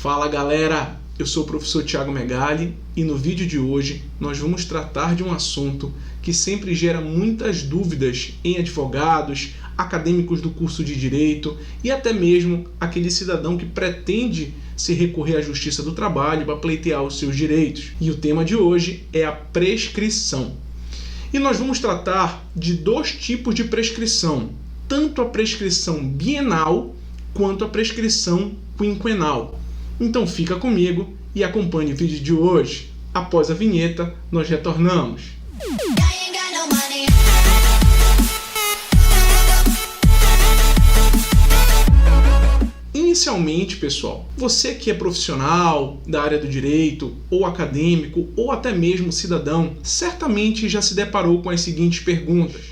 Fala galera, eu sou o professor Thiago Megali e no vídeo de hoje nós vamos tratar de um assunto que sempre gera muitas dúvidas em advogados, acadêmicos do curso de Direito e até mesmo aquele cidadão que pretende se recorrer à Justiça do Trabalho para pleitear os seus direitos. E o tema de hoje é a prescrição. E nós vamos tratar de dois tipos de prescrição, tanto a prescrição bienal quanto a prescrição quinquenal. Então fica comigo e acompanhe o vídeo de hoje. Após a vinheta, nós retornamos. Inicialmente, pessoal, você que é profissional da área do direito, ou acadêmico, ou até mesmo cidadão, certamente já se deparou com as seguintes perguntas.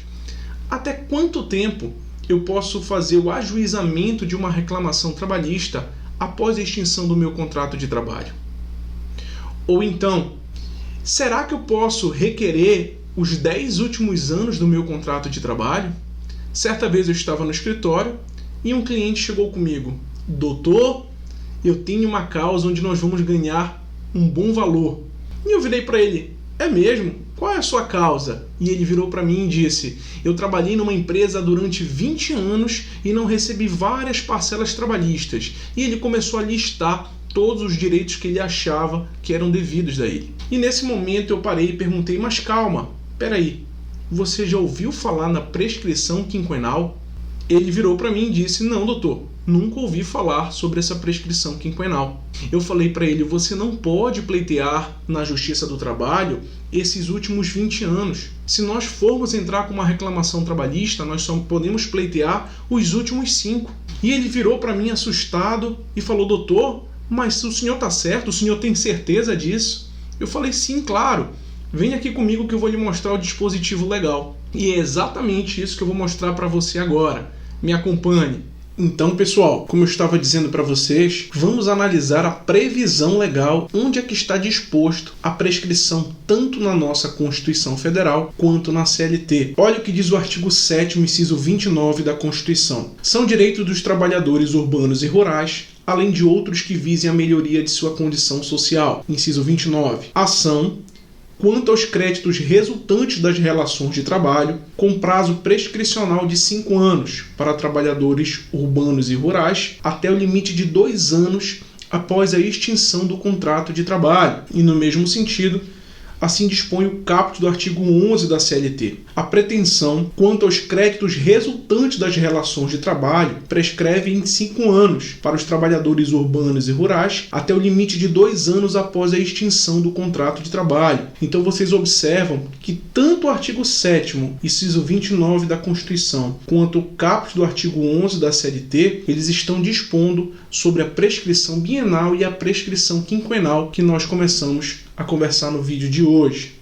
Até quanto tempo eu posso fazer o ajuizamento de uma reclamação trabalhista após a extinção do meu contrato de trabalho? Ou então, será que eu posso requerer os 10 últimos anos do meu contrato de trabalho? Certa vez eu estava no escritório e um cliente chegou comigo: doutor, eu tenho uma causa onde nós vamos ganhar um bom valor. E eu virei para ele: é mesmo? Qual é a sua causa? E ele virou para mim e disse: eu trabalhei numa empresa durante 20 anos e não recebi várias parcelas trabalhistas. E ele começou a listar todos os direitos que ele achava que eram devidos a ele. E nesse momento eu parei e perguntei: mas calma, peraí, você já ouviu falar na prescrição quinquenal? Ele virou para mim e disse: não, doutor, nunca ouvi falar sobre essa prescrição quinquenal. Eu falei para ele: você não pode pleitear na Justiça do Trabalho esses últimos 20 anos. Se nós formos entrar com uma reclamação trabalhista, nós só podemos pleitear os últimos 5. E ele virou para mim assustado e falou: doutor, mas o senhor está certo? O senhor tem certeza disso? Eu falei: sim, claro. Vem aqui comigo que eu vou lhe mostrar o dispositivo legal. E é exatamente isso que eu vou mostrar para você agora. Me acompanhe. Então, pessoal, como eu estava dizendo para vocês, vamos analisar a previsão legal, onde é que está disposto a prescrição tanto na nossa Constituição Federal quanto na CLT. Olha o que diz o artigo 7º, inciso 29 da Constituição. São direitos dos trabalhadores urbanos e rurais, além de outros que visem a melhoria de sua condição social. Inciso 29. Ação quanto aos créditos resultantes das relações de trabalho, com prazo prescricional de 5 anos para trabalhadores urbanos e rurais, até o limite de 2 anos após a extinção do contrato de trabalho. E no mesmo sentido, assim dispõe o caput do artigo 11 da CLT. A pretensão quanto aos créditos resultantes das relações de trabalho prescreve em 5 anos para os trabalhadores urbanos e rurais, até o limite de 2 anos após a extinção do contrato de trabalho. Então vocês observam que tanto o artigo 7º, inciso 29 da Constituição, quanto o caput do artigo 11 da CLT, eles estão dispondo sobre a prescrição bienal e a prescrição quinquenal que nós começamos a conversar no vídeo de hoje.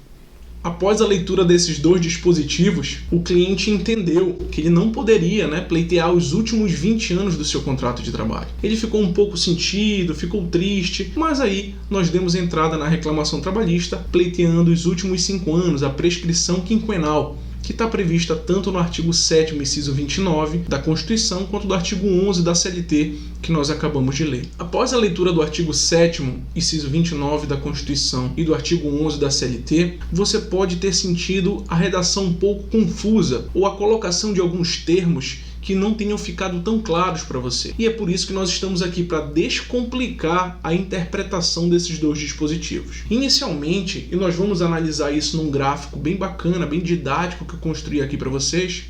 Após a leitura desses dois dispositivos, o cliente entendeu que ele não poderia, pleitear os últimos 20 anos do seu contrato de trabalho. Ele ficou um pouco sentido, ficou triste, mas aí nós demos entrada na reclamação trabalhista, pleiteando os últimos 5 anos, a prescrição quinquenal, que está prevista tanto no artigo 7º, inciso 29 da Constituição, quanto do artigo 11 da CLT, que nós acabamos de ler. Após a leitura do artigo 7º, inciso 29 da Constituição e do artigo 11 da CLT, você pode ter sentido a redação um pouco confusa ou a colocação de alguns termos que não tenham ficado tão claros para você. E é por isso que nós estamos aqui para descomplicar a interpretação desses dois dispositivos. Inicialmente, e nós vamos analisar isso num gráfico bem bacana, bem didático que eu construí aqui para vocês,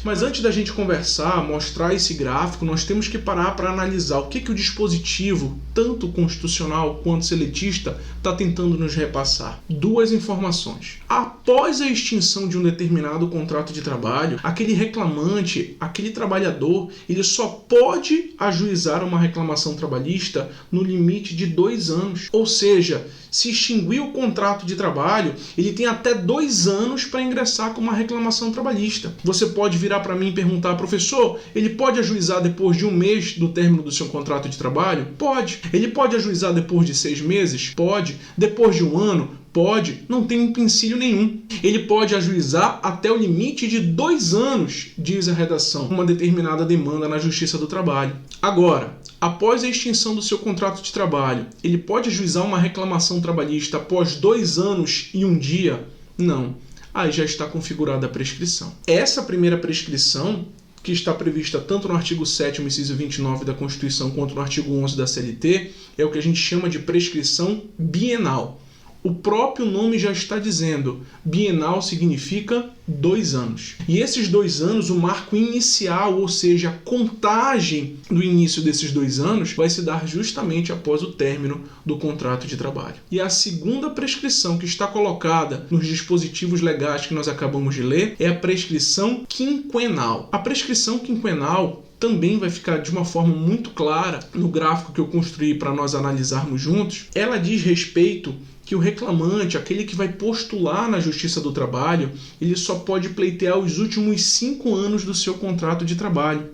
mas antes da gente conversar, mostrar esse gráfico, nós temos que parar para analisar o que o dispositivo, tanto constitucional quanto seletista, está tentando nos repassar. Duas informações. Após a extinção de um determinado contrato de trabalho, aquele reclamante, aquele trabalhador, ele só pode ajuizar uma reclamação trabalhista no limite de 2 anos. Ou seja, se extinguir o contrato de trabalho, ele tem até 2 anos para ingressar com uma reclamação trabalhista. Você pode virar para mim e perguntar: professor, ele pode ajuizar depois de 1 mês do término do seu contrato de trabalho? Pode. Ele pode ajuizar depois de 6 meses? Pode. Depois de 1 ano? Pode, não tem empecilho nenhum. Ele pode ajuizar até o limite de 2 anos, diz a redação, uma determinada demanda na Justiça do Trabalho. Agora, após a extinção do seu contrato de trabalho, ele pode ajuizar uma reclamação trabalhista após 2 anos e 1 dia? Não. Aí já está configurada a prescrição. Essa primeira prescrição, que está prevista tanto no artigo 7º, inciso 29 da Constituição, quanto no artigo 11 da CLT, é o que a gente chama de prescrição bienal. O próprio nome já está dizendo, bienal significa 2 anos. E esses 2 anos, o marco inicial, ou seja, a contagem do início desses 2 anos, vai se dar justamente após o término do contrato de trabalho. E a segunda prescrição que está colocada nos dispositivos legais que nós acabamos de ler é a prescrição quinquenal. A prescrição quinquenal também vai ficar de uma forma muito clara no gráfico que eu construí para nós analisarmos juntos. Ela diz respeito que o reclamante, aquele que vai postular na Justiça do Trabalho, ele só pode pleitear os últimos 5 anos do seu contrato de trabalho.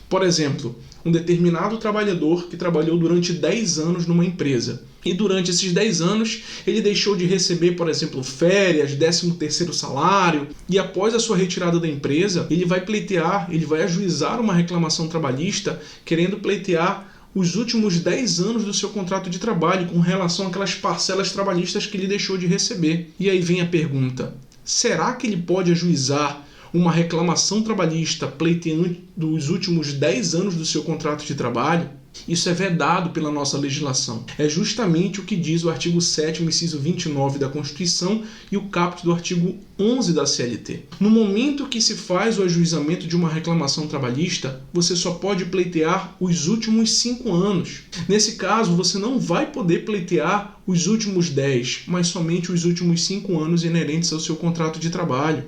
Por exemplo, um determinado trabalhador que trabalhou durante 10 anos numa empresa e durante esses 10 anos ele deixou de receber, por exemplo, férias, 13º salário, e após a sua retirada da empresa, ele vai pleitear, ele vai ajuizar uma reclamação trabalhista querendo pleitear os últimos 10 anos do seu contrato de trabalho com relação àquelas parcelas trabalhistas que ele deixou de receber. E aí vem a pergunta, será que ele pode ajuizar uma reclamação trabalhista pleiteando os últimos 10 anos do seu contrato de trabalho? Isso é vedado pela nossa legislação. É justamente o que diz o artigo 7º, inciso 29 da Constituição e o caput do artigo 11 da CLT. No momento que se faz o ajuizamento de uma reclamação trabalhista, você só pode pleitear os últimos 5 anos. Nesse caso, você não vai poder pleitear os últimos 10, mas somente os últimos 5 anos inerentes ao seu contrato de trabalho.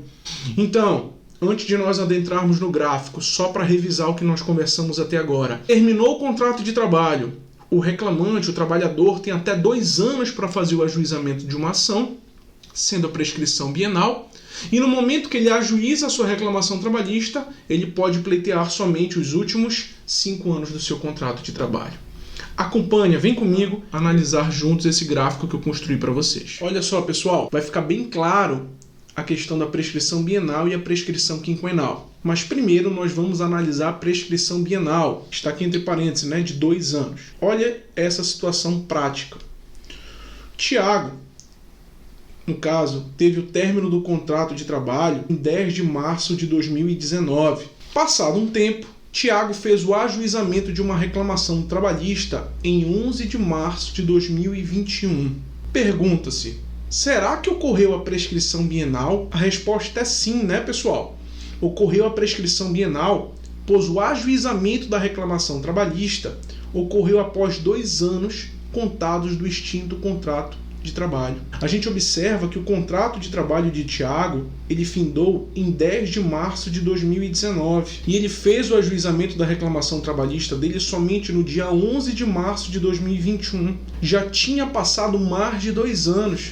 Então, antes de nós adentrarmos no gráfico, só para revisar o que nós conversamos até agora. Terminou o contrato de trabalho, o reclamante, o trabalhador, tem até 2 anos para fazer o ajuizamento de uma ação, sendo a prescrição bienal, e no momento que ele ajuiza a sua reclamação trabalhista, ele pode pleitear somente os últimos 5 anos do seu contrato de trabalho. Acompanha, vem comigo analisar juntos esse gráfico que eu construí para vocês. Olha só, pessoal, vai ficar bem claro a questão da prescrição bienal e a prescrição quinquenal. Mas primeiro nós vamos analisar a prescrição bienal, está aqui entre parênteses, de 2 anos. Olha essa situação prática. Tiago, no caso, teve o término do contrato de trabalho em 10 de março de 2019. Passado um tempo, Tiago fez o ajuizamento de uma reclamação trabalhista em 11 de março de 2021. Pergunta-se, será que ocorreu a prescrição bienal? A resposta é sim, pessoal? Ocorreu a prescrição bienal, pois o ajuizamento da reclamação trabalhista ocorreu após 2 anos contados do extinto contrato de trabalho. A gente observa que o contrato de trabalho de Tiago, ele findou em 10 de março de 2019 e ele fez o ajuizamento da reclamação trabalhista dele somente no dia 11 de março de 2021. Já tinha passado mais de 2 anos.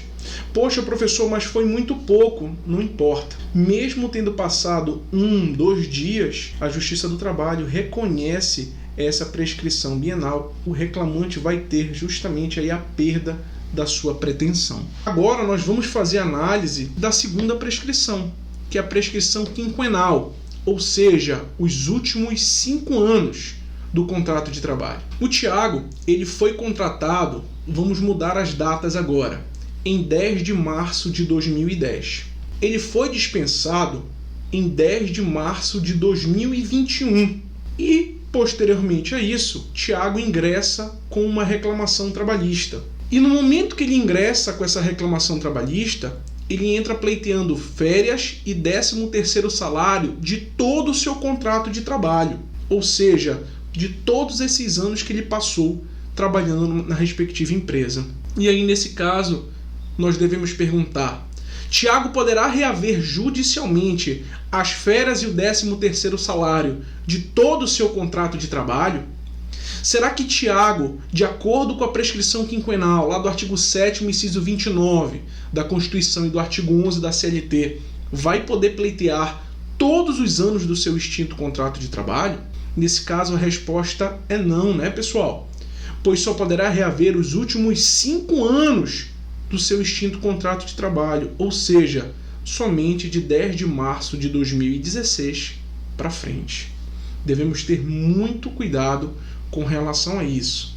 Poxa, professor, mas foi muito pouco. Não importa. Mesmo tendo passado 1, 2 dias, a Justiça do Trabalho reconhece essa prescrição bienal. O reclamante vai ter justamente aí a perda da sua pretensão. Agora nós vamos fazer análise da segunda prescrição, que é a prescrição quinquenal, ou seja, os últimos 5 anos do contrato de trabalho. O Tiago, ele foi contratado, vamos mudar as datas agora, em 10 de março de 2010. Ele foi dispensado em 10 de março de 2021 e, posteriormente a isso, Tiago ingressa com uma reclamação trabalhista. E no momento que ele ingressa com essa reclamação trabalhista, ele entra pleiteando férias e 13º salário de todo o seu contrato de trabalho, ou seja, de todos esses anos que ele passou trabalhando na respectiva empresa. E aí, nesse caso, nós devemos perguntar, Tiago poderá reaver judicialmente as férias e o 13º salário de todo o seu contrato de trabalho? Será que Tiago, de acordo com a prescrição quinquenal, lá do artigo 7º, inciso 29 da Constituição e do artigo 11 da CLT, vai poder pleitear todos os anos do seu extinto contrato de trabalho? Nesse caso, a resposta é não, pessoal? Pois só poderá reaver os últimos 5 anos do seu extinto contrato de trabalho, ou seja, somente de 10 de março de 2016 para frente. Devemos ter muito cuidado com relação a isso.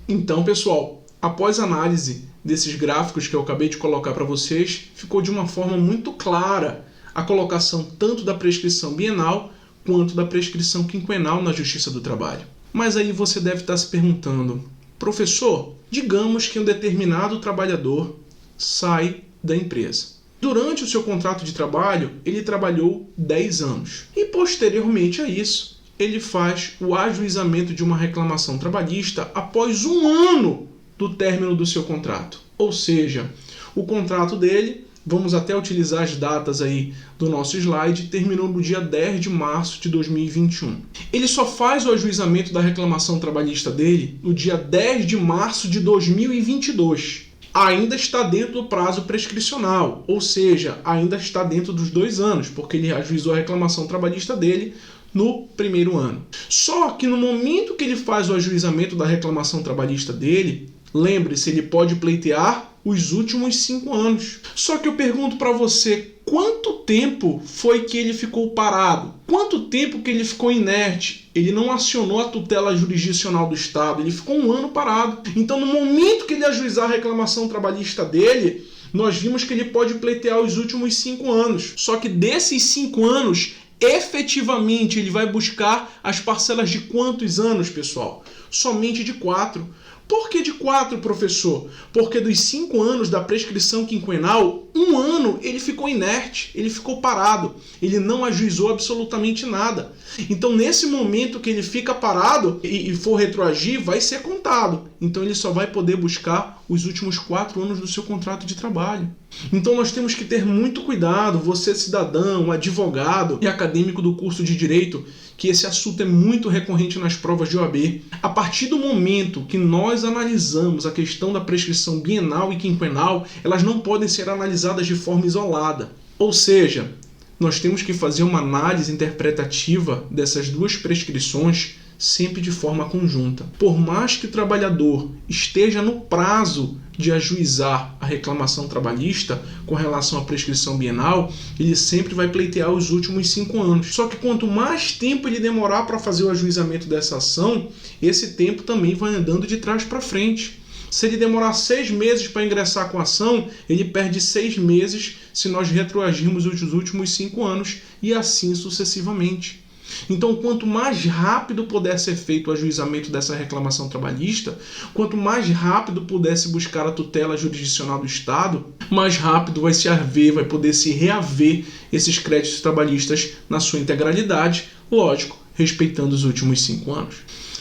Então, pessoal, após a análise desses gráficos que eu acabei de colocar para vocês, ficou de uma forma muito clara a colocação tanto da prescrição bienal quanto da prescrição quinquenal na Justiça do Trabalho. Mas aí você deve estar se perguntando, professor, digamos que um determinado trabalhador sai da empresa. Durante o seu contrato de trabalho, ele trabalhou 10 anos. E posteriormente a isso, ele faz o ajuizamento de uma reclamação trabalhista após 1 ano do término do seu contrato. Ou seja, o contrato dele, vamos até utilizar as datas aí do nosso slide, terminou no dia 10 de março de 2021. Ele só faz o ajuizamento da reclamação trabalhista dele no dia 10 de março de 2022. Ainda está dentro do prazo prescricional, ou seja, ainda está dentro dos 2 anos, porque ele ajuizou a reclamação trabalhista dele no 1º ano. Só que no momento que ele faz o ajuizamento da reclamação trabalhista dele, lembre-se, ele pode pleitear os últimos 5 anos. Só que eu pergunto para você, quanto tempo foi que ele ficou parado? Quanto tempo que ele ficou inerte? Ele não acionou a tutela jurisdicional do Estado, ele ficou 1 ano parado. Então, no momento que ele ajuizar a reclamação trabalhista dele, nós vimos que ele pode pleitear os últimos 5 anos. Só que desses 5 anos, efetivamente, ele vai buscar as parcelas de quantos anos, pessoal? Somente de 4. Por que de 4, professor? Porque dos 5 anos da prescrição quinquenal, 1 ano ele ficou inerte, ele ficou parado, ele não ajuizou absolutamente nada. Então, nesse momento que ele fica parado e for retroagir, vai ser contado. Então, ele só vai poder buscar os últimos 4 anos do seu contrato de trabalho. Então, nós temos que ter muito cuidado, você cidadão, advogado e acadêmico do curso de Direito, que esse assunto é muito recorrente nas provas de OAB. A partir do momento que nós analisamos a questão da prescrição bienal e quinquenal, elas não podem ser analisadas de forma isolada. Ou seja, nós temos que fazer uma análise interpretativa dessas duas prescrições sempre de forma conjunta. Por mais que o trabalhador esteja no prazo de ajuizar a reclamação trabalhista com relação à prescrição bienal, ele sempre vai pleitear os últimos 5 anos. Só que quanto mais tempo ele demorar para fazer o ajuizamento dessa ação, esse tempo também vai andando de trás para frente. Se ele demorar 6 meses para ingressar com a ação, ele perde 6 meses se nós retroagirmos os últimos 5 anos e assim sucessivamente. Então, quanto mais rápido puder ser feito o ajuizamento dessa reclamação trabalhista, quanto mais rápido puder se buscar a tutela jurisdicional do Estado, mais rápido vai se haver, vai poder se reaver esses créditos trabalhistas na sua integralidade, lógico, respeitando os últimos 5 anos.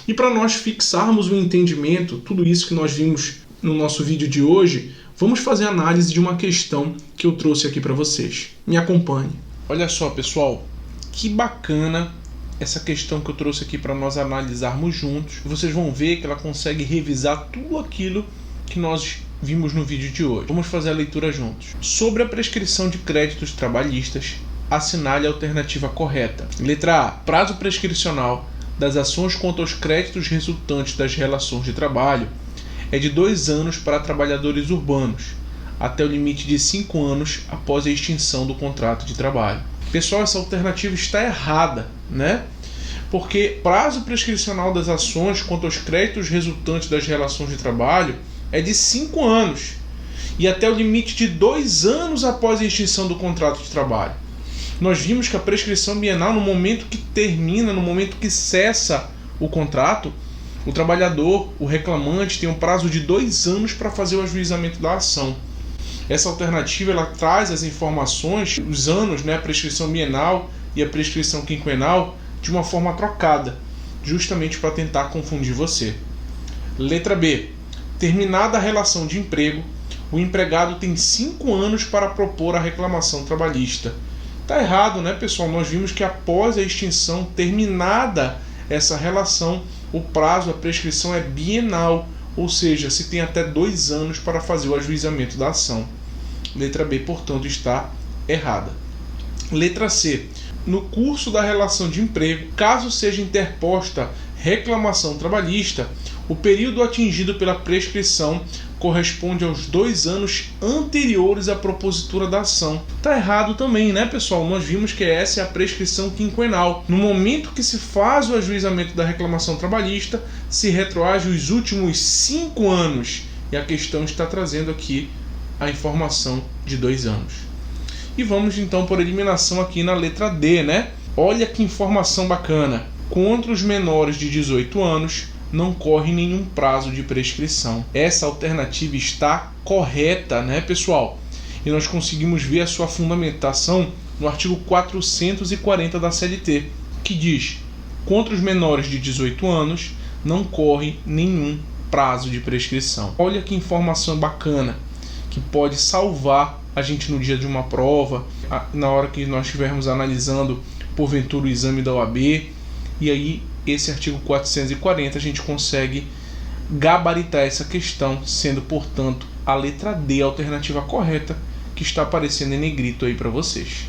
E para nós fixarmos o entendimento, tudo isso que nós vimos no nosso vídeo de hoje, vamos fazer a análise de uma questão que eu trouxe aqui para vocês. Me acompanhe. Olha só, pessoal, que bacana essa questão que eu trouxe aqui para nós analisarmos juntos. Vocês vão ver que ela consegue revisar tudo aquilo que nós vimos no vídeo de hoje. Vamos fazer a leitura juntos. Sobre a prescrição de créditos trabalhistas, assinale a alternativa correta. Letra A. Prazo prescricional das ações contra os créditos resultantes das relações de trabalho é de 2 anos para trabalhadores urbanos, até o limite de 5 anos após a extinção do contrato de trabalho. Pessoal, essa alternativa está errada, né? Porque prazo prescricional das ações contra os créditos resultantes das relações de trabalho é de 5 anos e até o limite de 2 anos após a extinção do contrato de trabalho. Nós vimos que a prescrição bienal, no momento que termina, no momento que cessa o contrato, o trabalhador, o reclamante, tem um prazo de 2 anos para fazer o ajuizamento da ação. Essa alternativa ela traz as informações, os anos, né, a prescrição bienal e a prescrição quinquenal, de uma forma trocada, justamente para tentar confundir você. Letra B. Terminada a relação de emprego, o empregado tem 5 anos para propor a reclamação trabalhista. Está errado, né, pessoal? Nós vimos que após a extinção, terminada essa relação, o prazo, a prescrição é bienal, ou seja, se tem até 2 anos para fazer o ajuizamento da ação. Letra B, portanto, está errada. Letra C. No curso da relação de emprego, caso seja interposta reclamação trabalhista, O período atingido pela prescrição corresponde aos 2 anos anteriores à propositura da ação. Tá errado também, né, pessoal? Nós vimos que essa é a prescrição quinquenal. No momento que se faz o ajuizamento da reclamação trabalhista, se retroage os últimos 5 anos. E a questão está trazendo aqui a informação de 2 anos. E vamos então por eliminação aqui na letra D, né? Olha que informação bacana. Contra os menores de 18 anos, não corre nenhum prazo de prescrição. Essa alternativa está correta, né, pessoal? E nós conseguimos ver a sua fundamentação no artigo 440 da CLT, que diz: contra os menores de 18 anos, não corre nenhum prazo de prescrição. Olha que informação bacana, que pode salvar a gente no dia de uma prova, na hora que nós estivermos analisando, porventura, o exame da OAB, e aí esse artigo 440 a gente consegue gabaritar essa questão, sendo, portanto, a letra D a alternativa correta, que está aparecendo em negrito aí para vocês.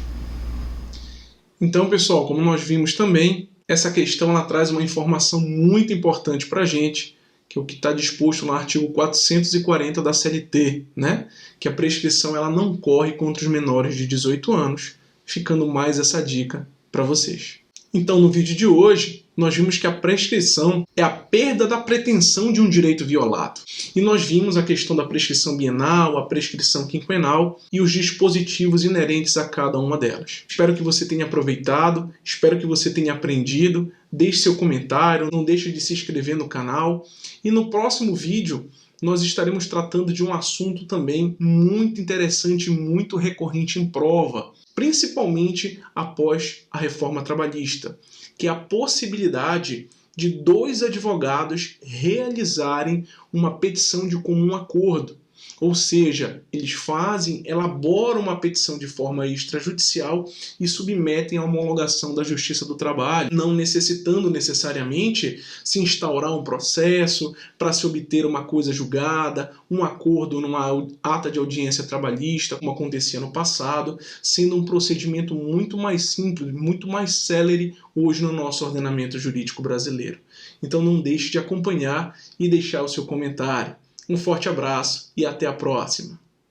Então, pessoal, como nós vimos também, essa questão ela traz uma informação muito importante para a gente, que é o que está disposto no artigo 440 da CLT, né? Que a prescrição ela não corre contra os menores de 18 anos, ficando mais essa dica para vocês. Então, no vídeo de hoje, nós vimos que a prescrição é a perda da pretensão de um direito violado. E nós vimos a questão da prescrição bienal, a prescrição quinquenal e os dispositivos inerentes a cada uma delas. Espero que você tenha aproveitado, espero que você tenha aprendido. Deixe seu comentário, não deixe de se inscrever no canal. E no próximo vídeo, nós estaremos tratando de um assunto também muito interessante e muito recorrente em prova, principalmente após a reforma trabalhista, que é a possibilidade de 2 advogados realizarem uma petição de comum acordo. Ou seja, eles elaboram uma petição de forma extrajudicial e submetem à homologação da Justiça do Trabalho, não necessitando necessariamente se instaurar um processo para se obter uma coisa julgada, um acordo numa ata de audiência trabalhista, como acontecia no passado, sendo um procedimento muito mais simples, muito mais célere hoje no nosso ordenamento jurídico brasileiro. Então não deixe de acompanhar e deixar o seu comentário. Um forte abraço e até a próxima!